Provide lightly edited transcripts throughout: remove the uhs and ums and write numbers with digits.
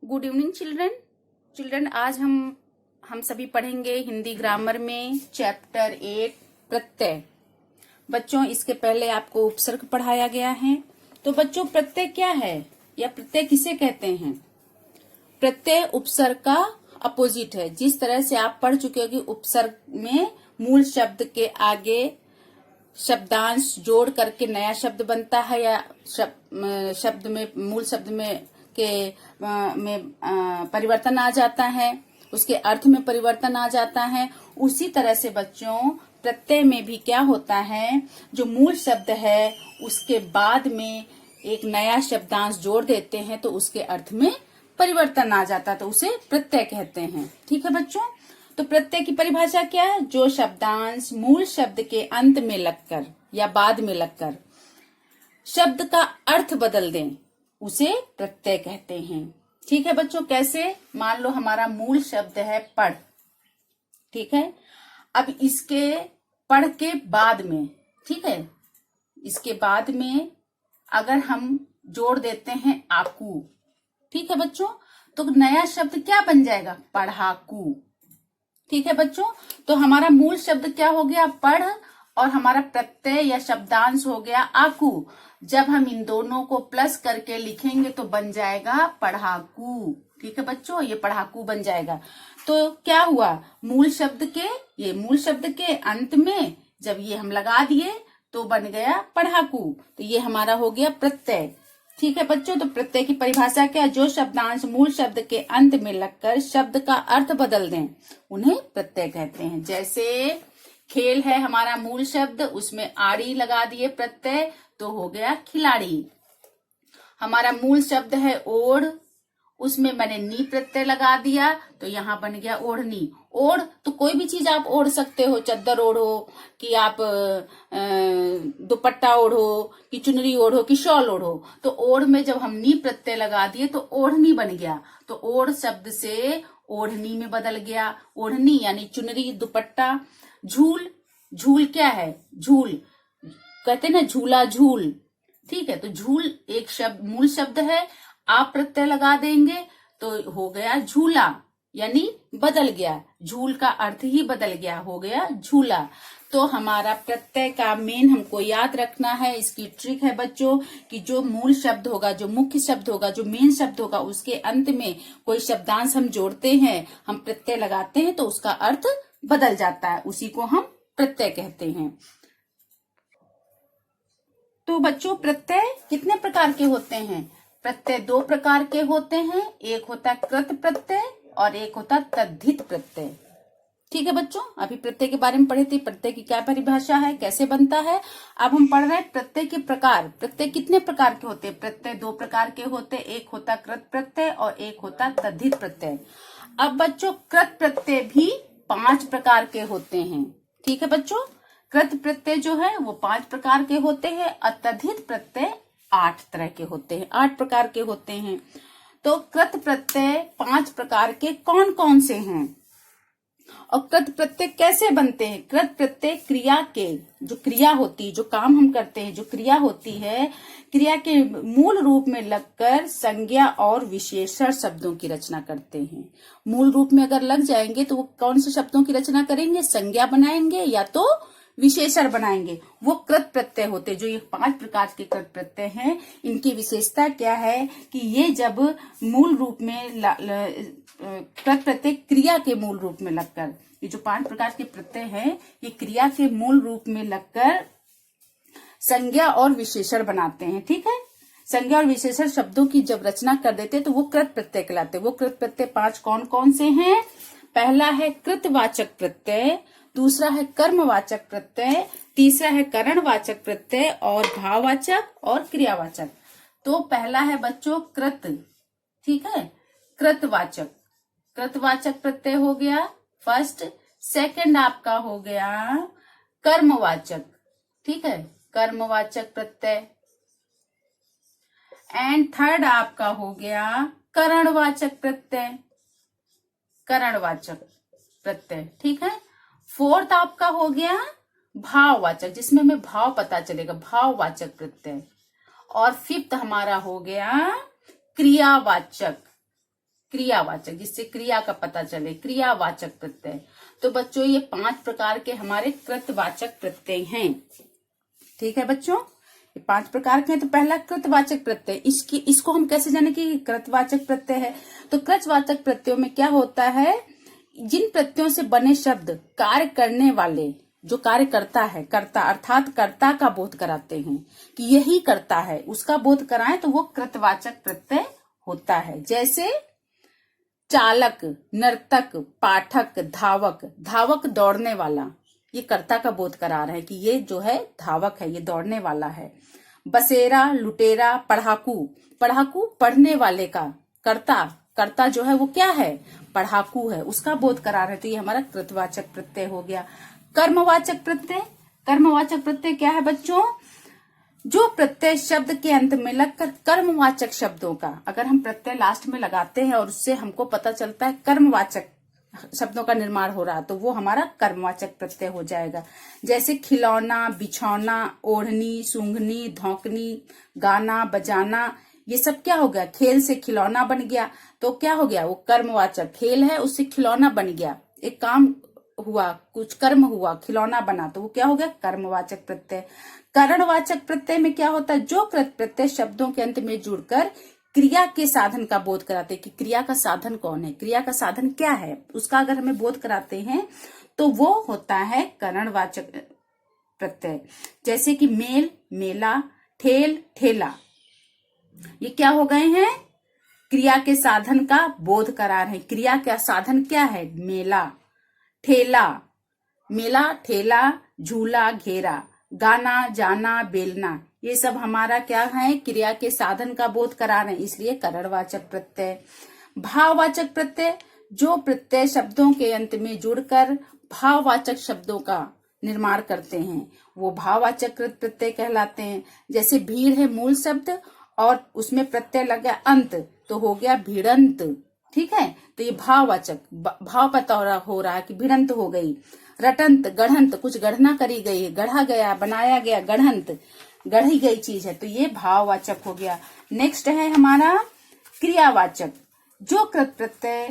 Good evening children आज हम सभी पढ़ेंगे हिंदी ग्रामर में चैप्टर 8 प्रत्यय। बच्चों इसके पहले आपको उपसर्ग पढ़ाया गया है। तो बच्चों प्रत्यय क्या है या प्रत्यय किसे कहते हैं? प्रत्यय उपसर्ग का अपोजिट है। जिस तरह से आप पढ़ चुके हो कि उपसर्ग में मूल शब्द के आगे शब्दांश जोड़ करके नया शब्द बनता है या शब्द में मूल शब्द में परिवर्तन आ जाता है, उसके अर्थ में परिवर्तन आ जाता है। उसी तरह से बच्चों प्रत्यय में भी क्या होता है, जो मूल शब्द है उसके बाद में एक नया शब्दांश जोड़ देते हैं तो उसके अर्थ में परिवर्तन आ जाता है, तो उसे प्रत्यय कहते हैं। ठीक है बच्चों, तो प्रत्यय की परिभाषा क्या है? जो शब्दांश मूल शब्द के अंत में लगकर या बाद में लगकर शब्द का अर्थ बदल दें उसे प्रत्यय कहते हैं। ठीक है बच्चों, कैसे? मान लो हमारा मूल शब्द है पढ़, ठीक है। अब इसके पढ़ के बाद में, ठीक है, इसके बाद में अगर हम जोड़ देते हैं आकू, ठीक है बच्चों, तो नया शब्द क्या बन जाएगा? पढ़ाकू। ठीक है बच्चों, तो हमारा मूल शब्द क्या हो गया? पढ़, और हमारा प्रत्यय या शब्दांश हो गया आकू। जब हम इन दोनों को प्लस करके लिखेंगे तो बन जाएगा पढ़ाकू। ठीक है बच्चों, ये पढ़ाकू बन जाएगा। तो क्या हुआ? मूल शब्द के अंत में जब ये हम लगा दिए तो बन गया पढ़ाकू। तो ये हमारा हो गया प्रत्यय। ठीक है बच्चों, तो प्रत्यय की परिभाषा क्या? जो शब्दांश मूल शब्द के अंत में लगकर शब्द का अर्थ बदल दें उन्हें प्रत्यय कहते हैं। जैसे खेल है हमारा मूल शब्द, उसमें आड़ी लगा दिए प्रत्यय तो हो गया खिलाड़ी। हमारा मूल शब्द है ओढ़, उसमें मैंने नी प्रत्यय लगा दिया तो यहाँ बन गया ओढ़नी। ओढ़ तो कोई भी चीज आप ओढ़ सकते हो, चद्दर ओढ़ो कि आप दुपट्टा ओढ़ो कि चुनरी ओढ़ो कि शॉल ओढ़ो। तो ओढ़ में जब हम नी प्रत्यय लगा दिए तो ओढ़नी बन गया। तो ओढ़ शब्द से ओढ़नी में बदल गया। ओढ़नी यानी चुनरी, दुपट्टा। झूल, झूल क्या है? झूल कहते हैं ना, झूला झूल। ठीक है, तो झूल एक शब्द मूल शब्द है, आप प्रत्यय लगा देंगे तो हो गया झूला, यानी बदल गया। झूल का अर्थ ही बदल गया, हो गया झूला। तो हमारा प्रत्यय का मेन हमको याद रखना है, इसकी ट्रिक है बच्चों कि जो मूल शब्द होगा, जो मुख्य शब्द होगा, जो मेन शब्द होगा, उसके अंत में कोई शब्दांश हम जोड़ते हैं, हम प्रत्यय लगाते हैं तो उसका अर्थ बदल जाता है, उसी को हम प्रत्यय कहते हैं। तो बच्चों प्रत्यय कितने प्रकार के होते हैं? प्रत्यय दो प्रकार के होते हैं, एक होता है कृत प्रत्यय और एक होता है तद्धित प्रत्यय। ठीक है बच्चों, अभी प्रत्यय के बारे में पढ़े थे, प्रत्यय की क्या परिभाषा है, कैसे बनता है। अब हम पढ़ रहे हैं प्रत्यय के प्रकार। प्रत्यय कितने प्रकार के होते हैं? प्रत्यय दो प्रकार के होते हैं, एक होता कृत प्रत्यय और एक होता तद्धित प्रत्यय। अब बच्चों कृत प्रत्यय भी 5 प्रकार के होते हैं। ठीक है बच्चों, कृत प्रत्यय जो है वो 5 प्रकार के होते हैं, तद्धित प्रत्यय 8 तरह के होते हैं, 8 प्रकार के होते हैं। तो कृत प्रत्यय 5 प्रकार के कौन कौन से हैं और कृत प्रत्यय कैसे बनते हैं? कृत प्रत्यय क्रिया के, जो क्रिया होती है, जो काम हम करते हैं, जो क्रिया होती है, क्रिया के मूल रूप में लगकर संज्ञा और विशेषण शब्दों की रचना करते हैं। मूल रूप में अगर लग जाएंगे तो वो कौन से शब्दों की रचना करेंगे? संज्ञा बनाएंगे या तो विशेषण बनाएंगे, वो कृत प्रत्यय होते। जो ये 5 प्रकार के कृत प्रत्यय हैं, इनकी विशेषता क्या है कि ये जब मूल रूप में कृत प्रत्यय क्रिया के मूल रूप में लगकर, ये जो 5 प्रकार के प्रत्यय हैं ये क्रिया के मूल रूप में लगकर संज्ञा और विशेषण बनाते हैं। ठीक है, संज्ञा और विशेषण शब्दों की जब रचना कर देते हैं तो वो कृत प्रत्यय कहलाते हैं। वो कृत प्रत्यय 5 कौन कौन से हैं? पहला है कृतवाचक प्रत्यय, दूसरा है कर्मवाचक प्रत्यय, तीसरा है करणवाचक प्रत्यय और भाववाचक और क्रियावाचक। तो पहला है बच्चों कृत, ठीक है, कृतवाचक। कृतवाचक प्रत्यय हो गया फर्स्ट। सेकंड आपका हो गया कर्मवाचक, ठीक है, कर्मवाचक प्रत्यय। एंड थर्ड आपका हो गया करणवाचक प्रत्यय, करणवाचक प्रत्यय। ठीक है, फोर्थ आपका हो गया भाववाचक, जिसमें हमें भाव पता चलेगा, भाववाचक प्रत्यय। और फिफ्थ हमारा हो गया क्रियावाचक, क्रियावाचक, जिससे क्रिया का पता चले, क्रियावाचक प्रत्यय। तो बच्चों ये 5 प्रकार के हमारे कृतवाचक प्रत्यय हैं। ठीक है बच्चों, ये 5 प्रकार के हैं। तो पहला कृतवाचक प्रत्यय, इसको हम कैसे जाने कि कृतवाचक प्रत्यय है? तो कृतवाचक प्रत्ययों में क्या होता है, जिन प्रत्ययों से बने शब्द कार्य करने वाले, जो कार्य करता है, कर्ता अर्थात कर्ता का बोध कराते हैं कि यही करता है, उसका बोध कराएं तो वो कृतवाचक प्रत्यय होता है। जैसे चालक, नर्तक, पाठक, धावक। धावक दौड़ने वाला, ये कर्ता का बोध करा रहे हैं कि ये जो है धावक है, ये दौड़ने वाला है। बसेरा, लुटेरा, पढ़ाकू। पढ़ाकू पढ़ने वाले का, कर्ता जो है वो क्या है, पढ़ाकू है, उसका बोध करा रहे हैं। तो ये हमारा कृतवाचक प्रत्यय हो गया। कर्मवाचक प्रत्यय, कर्मवाचक प्रत्यय क्या है बच्चों? जो प्रत्यय शब्द के अंत में लगकर कर्मवाचक शब्दों का, अगर हम प्रत्यय लास्ट में लगाते हैं और उससे हमको पता चलता है कर्मवाचक शब्दों का निर्माण हो रहा, तो वो हमारा कर्मवाचक प्रत्यय हो जाएगा। जैसे खिलौना, बिछौना, ओढ़नी, सूंघनी, धौंकनी, गाना, बजाना, ये सब क्या हो गया, खेल से खिलौना बन गया, तो क्या हो गया, वो कर्मवाचक, खेल है उससे खिलौना बन गया, एक काम हुआ, कुछ कर्म हुआ, खिलौना बना, तो वो क्या हो गया, कर्मवाचक प्रत्यय। करणवाचक प्रत्यय में क्या होता है, जो कृत प्रत्यय शब्दों के अंत में जुड़कर क्रिया के साधन का बोध कराते हैं कि क्रिया का साधन कौन है, क्रिया का साधन क्या है, उसका अगर हमें बोध कराते हैं तो वो होता है करणवाचक प्रत्यय। जैसे कि मेल, मेला, ठेल, ठेला, ये क्या हो गए हैं, क्रिया के साधन का बोध करा रहे हैं। क्रिया का साधन क्या है, मेला, ठेला, मेला, ठेला, झूला, घेरा, गाना, जाना, बेलना, ये सब हमारा क्या है, क्रिया के साधन का बोध करा रहे हैं, इसलिए करणवाचक प्रत्यय। भाववाचक प्रत्यय, जो प्रत्यय शब्दों के अंत में जुड़कर भाववाचक शब्दों का निर्माण करते हैं, वो भाववाचक प्रत्यय कहलाते हैं। जैसे भीड़ है मूल शब्द और उसमें प्रत्यय लग गया अंत, तो हो गया भिड़ंत। ठीक है, तो ये भाववाचक, भाव पता हो रहा है कि भिड़ंत हो गई। रटंत, गढ़ंत, कुछ गढ़ना करी गई, गढ़ा गया, बनाया गया, गढ़ंत, गढ़ी गई चीज है, तो ये भाववाचक हो गया। नेक्स्ट है हमारा क्रियावाचक, जो कृत प्रत्यय,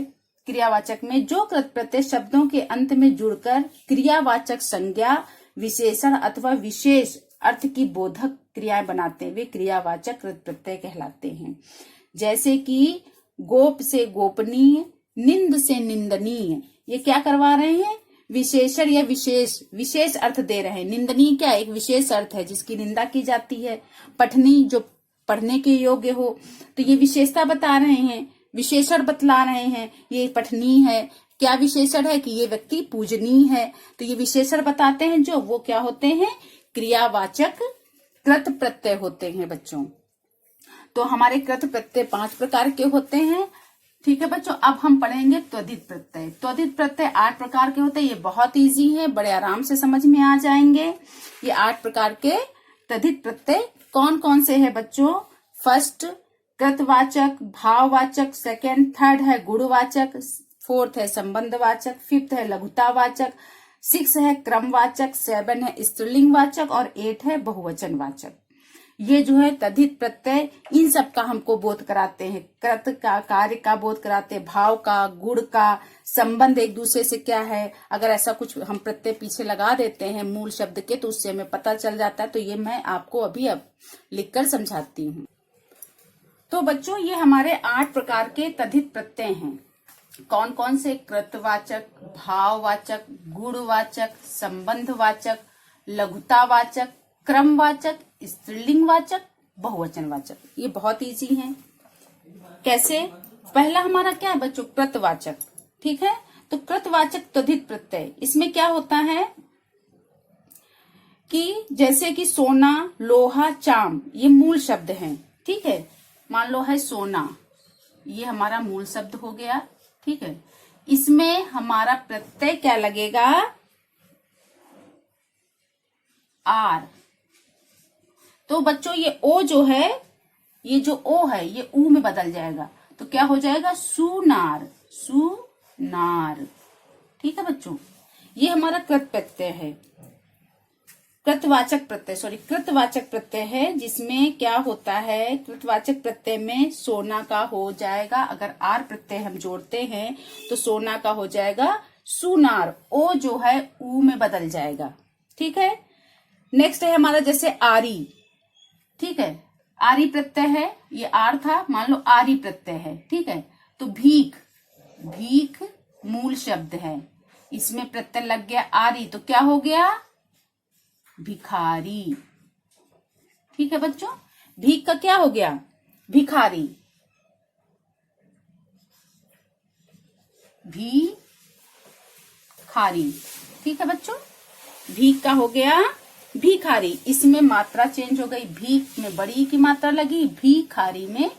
क्रियावाचक में जो कृत प्रत्यय शब्दों के अंत में जुड़कर क्रियावाचक संज्ञा, विशेषण अथवा विशेष अर्थ की बोधक क्रियाएं बनाते हैं, वे क्रियावाचक कृत प्रत्यय कहलाते हैं। जैसे कि गोप से गोपनीय, निंद से निंदनीय, ये क्या करवा रहे हैं, विशेषण या विशेष अर्थ दे रहे हैं। निंदनीय क्या, एक विशेष अर्थ है जिसकी निंदा की जाती है। पठनी, जो पढ़ने के योग्य हो, तो ये विशेषता बता रहे हैं, विशेषण बतला रहे हैं, ये पठनीय है। क्या विशेषण है कि ये व्यक्ति पूजनीय है, तो ये विशेषण बताते हैं, जो वो क्या होते हैं, क्रियावाचक कृत प्रत्यय होते हैं बच्चों। तो हमारे कृत प्रत्यय 5 प्रकार के होते हैं। ठीक है बच्चों, अब हम पढ़ेंगे त्वधित प्रत्यय। त्वधित प्रत्यय 8 प्रकार के होते हैं, ये बहुत इजी है, बड़े आराम से समझ में आ जाएंगे। ये 8 प्रकार के त्वधित प्रत्यय कौन कौन से हैं बच्चों? फर्स्ट कृतवाचक, भाववाचक, सेकंड, थर्ड है गुणवाचक, फोर्थ है संबंधवाचक, फिफ्थ है लघुतावाचक, 6 है क्रमवाचक, 7 है स्त्रीलिंगवाचक और 8 है बहुवचनवाचक। ये जो है तद्धित प्रत्यय, इन सब का हमको बोध कराते हैं। कृत का, कार्य का बोध कराते हैं, भाव का, गुण का, संबंध एक दूसरे से क्या है, अगर ऐसा कुछ हम प्रत्यय पीछे लगा देते हैं मूल शब्द के तो उससे हमें पता चल जाता है। तो ये मैं आपको अभी अब लिखकर समझाती हूँ। तो बच्चों ये हमारे 8 प्रकार के तद्धित प्रत्यय हैं। कौन कौन से? कृतवाचक, भाववाचक, गुणवाचक, संबंधवाचक, लघुतावाचक, क्रमवाचक, स्त्रीलिंगवाचक, बहुवचनवाचक। ये बहुत इजी हैं। कैसे? पहला हमारा क्या है बच्चों? कृतवाचक। ठीक है, तो कृतवाचक तद्धित प्रत्यय, इसमें क्या होता है कि जैसे कि सोना, लोहा, चाम, ये मूल शब्द हैं। ठीक है, मान लो है सोना, ये हमारा मूल शब्द हो गया। ठीक है, इसमें हमारा प्रत्यय क्या लगेगा? आर। तो बच्चों ये ओ जो है, ये जो ओ है ये ऊ में बदल जाएगा, तो क्या हो जाएगा? सुनार, सुनार। ठीक है बच्चों, ये हमारा कृत प्रत्यय है। कृतवाचक प्रत्यय, कृतवाचक प्रत्यय है, जिसमें क्या होता है, कृतवाचक प्रत्यय में सोना का हो जाएगा, अगर आर प्रत्यय हम जोड़ते हैं तो सोना का हो जाएगा सुनार, ओ जो है ऊ में बदल जाएगा। ठीक है, नेक्स्ट है हमारा जैसे आरी। ठीक है, आरी प्रत्यय है, ये आर था, मान लो आरी प्रत्यय है। ठीक है, तो भीख, भीख मूल शब्द है, इसमें प्रत्यय लग गया आरी, तो क्या हो गया, भिखारी। ठीक है बच्चों, भीख का क्या हो गया, भिखारी, भिखारी। ठीक है बच्चों, भीख का हो गया भिखारी, इसमें मात्रा चेंज हो गई, भीख में बड़ी की मात्रा लगी, भिखारी में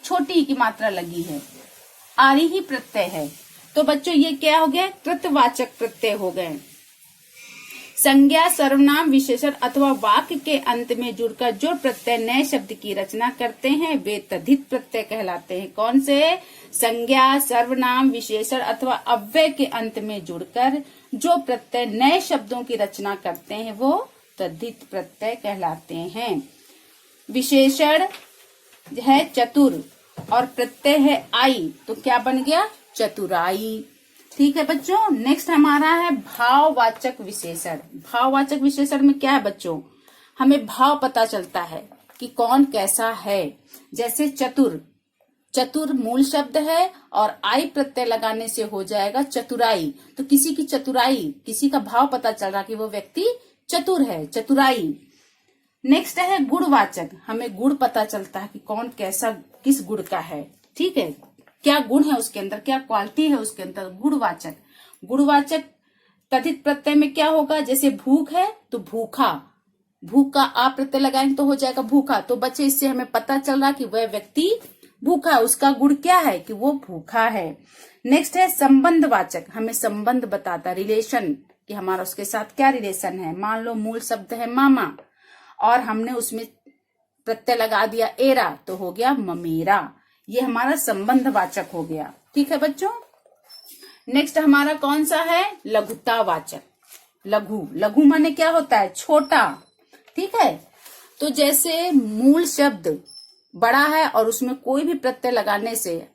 छोटी की मात्रा लगी है, आरी ही प्रत्यय है। तो बच्चों ये क्या हो गया, कृतवाचक प्रत्यय हो गए। संज्ञा, सर्वनाम, विशेषण अथवा वाक्य के अंत में जुड़कर जो प्रत्यय नए शब्द की रचना करते हैं वे तद्धित प्रत्यय कहलाते हैं। कौन से, संज्ञा, सर्वनाम, विशेषण अथवा अव्यय के अंत में जुड़कर जो प्रत्यय नए शब्दों की रचना करते हैं वो तद्धित प्रत्यय कहलाते हैं। विशेषण है चतुर और प्रत्यय है आई, तो क्या बन गया, चतुराई। ठीक है बच्चों, नेक्स्ट हमारा है भाववाचक विशेषण। भाववाचक विशेषण में क्या है बच्चों, हमें भाव पता चलता है कि कौन कैसा है। जैसे चतुर, चतुर मूल शब्द है और आई प्रत्यय लगाने से हो जाएगा चतुराई, तो किसी की चतुराई, किसी का भाव पता चल रहा कि वो व्यक्ति चतुर है, चतुराई। नेक्स्ट है गुणवाचक, हमें गुण पता चलता है कि कौन कैसा, किस गुण का है। ठीक है, क्या गुण है उसके अंदर, क्या क्वालिटी है उसके अंदर, गुणवाचक। गुणवाचक तद्धित प्रत्यय में क्या होगा, जैसे भूख है तो भूखा, भूख का आ प्रत्यय लगाएंगे तो हो जाएगा भूखा। तो बच्चे इससे हमें पता चल रहा कि वह व्यक्ति भूखा, उसका गुण क्या है कि वो भूखा है। नेक्स्ट है संबंधवाचक, हमें संबंध बताता, रिलेशन, कि हमारा उसके साथ क्या रिलेशन है। मान लो मूल शब्द है मामा और हमने उसमें प्रत्यय लगा दिया एरा, तो हो गया ममेरा, ये हमारा संबंधवाचक हो गया। ठीक है बच्चों, नेक्स्ट हमारा कौन सा है, लघुतावाचक। लघु, लघु माने क्या होता है, छोटा। ठीक है, तो जैसे मूल शब्द बड़ा है और उसमें कोई भी प्रत्यय लगाने से,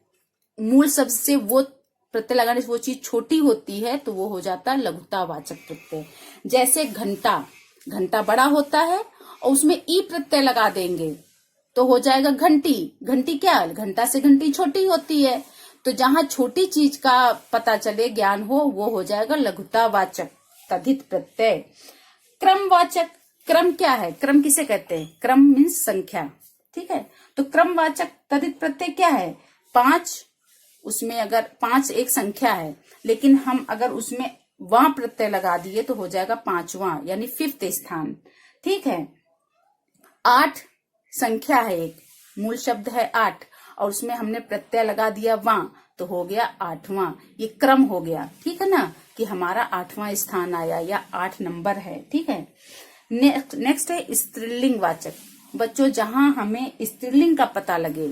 मूल शब्द से वो प्रत्यय लगाने से वो चीज छोटी होती है तो वो हो जाता है लघुतावाचक प्रत्यय। जैसे घंटा, घंटा बड़ा होता है और उसमें ई प्रत्यय लगा देंगे तो हो जाएगा घंटी। घंटी क्या, घंटा से घंटी छोटी होती है, तो जहां छोटी चीज का पता चले, ज्ञान हो, वो हो जाएगा लघुतावाचक तद्धित प्रत्यय। क्रमवाचक, क्रम क्या है, क्रम किसे कहते हैं, क्रम मीन्स संख्या। ठीक है, तो क्रमवाचक तद्धित प्रत्यय क्या है, 5, उसमें अगर 5 एक संख्या है, लेकिन हम अगर उसमें वां प्रत्यय लगा दिए तो हो जाएगा 5वां, यानी 5th स्थान। ठीक है, 8 संख्या है, एक मूल शब्द है 8 और उसमें हमने प्रत्यय लगा दिया वां, तो हो गया 8वां, ये क्रम हो गया। ठीक है ना, कि हमारा 8वां स्थान आया या 8 नंबर है। ठीक है, नेक्स्ट है स्त्रीलिंग वाचक। बच्चों, जहां हमें स्त्रीलिंग का पता लगे,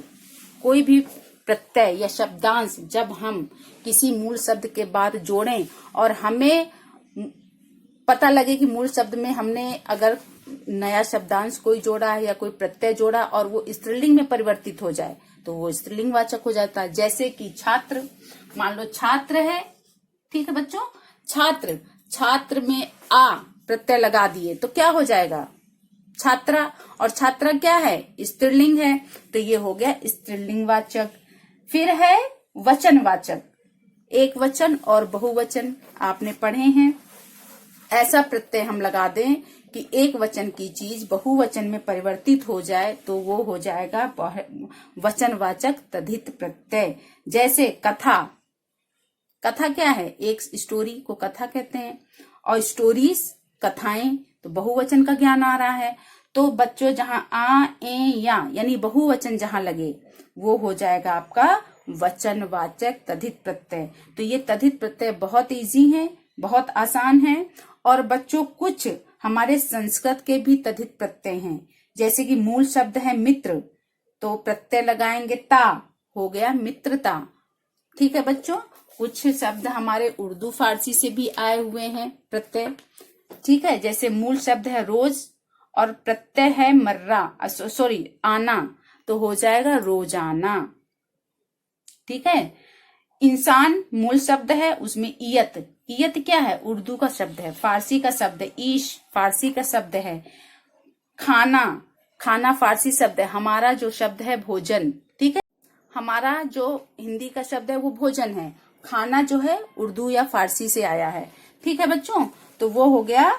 कोई भी प्रत्यय या शब्दांश जब हम किसी मूल शब्द के बाद जोड़ें और हमें पता लगे कि मूल शब्द में हमने अगर नया शब्दांश कोई जोड़ा है या कोई प्रत्यय जोड़ा और वो स्त्रीलिंग में परिवर्तित हो जाए तो वो स्त्रीलिंग वाचक हो जाता है। जैसे कि छात्र, मान लो छात्र है। ठीक है बच्चों, छात्र, छात्र में आ प्रत्यय लगा दिए तो क्या हो जाएगा, छात्रा, और छात्रा क्या है, स्त्रीलिंग है, तो ये हो गया स्त्रीलिंग वाचक। फिर है वचनवाचक, एक वचन और बहुवचन आपने पढ़े हैं। ऐसा प्रत्यय हम लगा दें कि एक वचन की चीज बहुवचन में परिवर्तित हो जाए तो वो हो जाएगा वचनवाचक तद्धित प्रत्यय। जैसे कथा, कथा क्या है, एक स्टोरी को कथा कहते हैं, और स्टोरीज कथाएं, तो बहुवचन का ज्ञान आ रहा है। तो बच्चों, जहां आ, ए, या यानी बहुवचन जहां लगे वो हो जाएगा आपका वचनवाचक तद्धित प्रत्यय। तो ये तद्धित प्रत्यय बहुत इजी है, बहुत आसान है। और बच्चों, कुछ हमारे संस्कृत के भी तद्धित प्रत्यय हैं, जैसे कि मूल शब्द है मित्र, तो प्रत्यय लगाएंगे ता, हो गया मित्रता। ठीक है बच्चों, कुछ शब्द हमारे उर्दू फारसी से भी आए हुए हैं प्रत्यय, ठीक है, जैसे मूल शब्द है रोज और प्रत्यय है मर्रा, सॉरी आना, तो हो जाएगा रोजाना। ठीक है, इंसान मूल शब्द है, उसमें ईयत, ईयत क्या है, उर्दू का शब्द है, फारसी का शब्द है, ईश फारसी का शब्द है। खाना, खाना फारसी शब्द है, हमारा जो शब्द है भोजन। ठीक है, हमारा जो हिंदी का शब्द है वो भोजन है, खाना जो है उर्दू या फारसी से आया है। ठीक है बच्चों, तो वो हो गया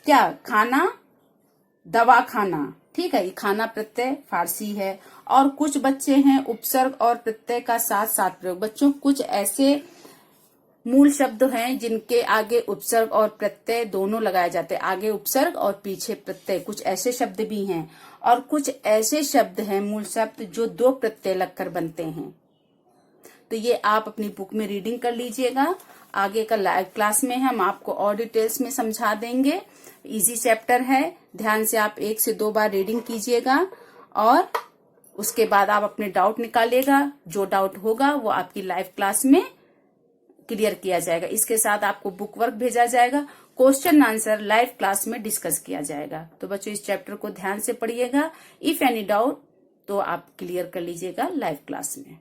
क्या, खाना, दवा खाना। ठीक है, ये खाना प्रत्यय फारसी है। और कुछ बच्चे हैं उपसर्ग और प्रत्यय का साथ साथ प्रयोग। बच्चों कुछ ऐसे मूल शब्द हैं जिनके आगे उपसर्ग और प्रत्यय दोनों लगाए जाते हैं, आगे उपसर्ग और पीछे प्रत्यय, कुछ ऐसे शब्द भी हैं। और कुछ ऐसे शब्द हैं मूल शब्द जो दो प्रत्यय लगकर बनते हैं। तो ये आप अपनी बुक में रीडिंग कर लीजिएगा। आगे का लाइव क्लास में हम आपको और डिटेल्स में समझा देंगे। इजी चैप्टर है, ध्यान से आप 1 से 2 बार रीडिंग कीजिएगा और उसके बाद आप अपने डाउट निकालिएगा। जो डाउट होगा वो आपकी लाइव क्लास में क्लियर किया जाएगा। इसके साथ आपको बुक वर्क भेजा जाएगा, क्वेश्चन आंसर लाइव क्लास में डिस्कस किया जाएगा। तो बच्चों इस चैप्टर को ध्यान से पढ़िएगा। इफ एनी डाउट तो आप क्लियर कर लीजिएगा लाइव क्लास में।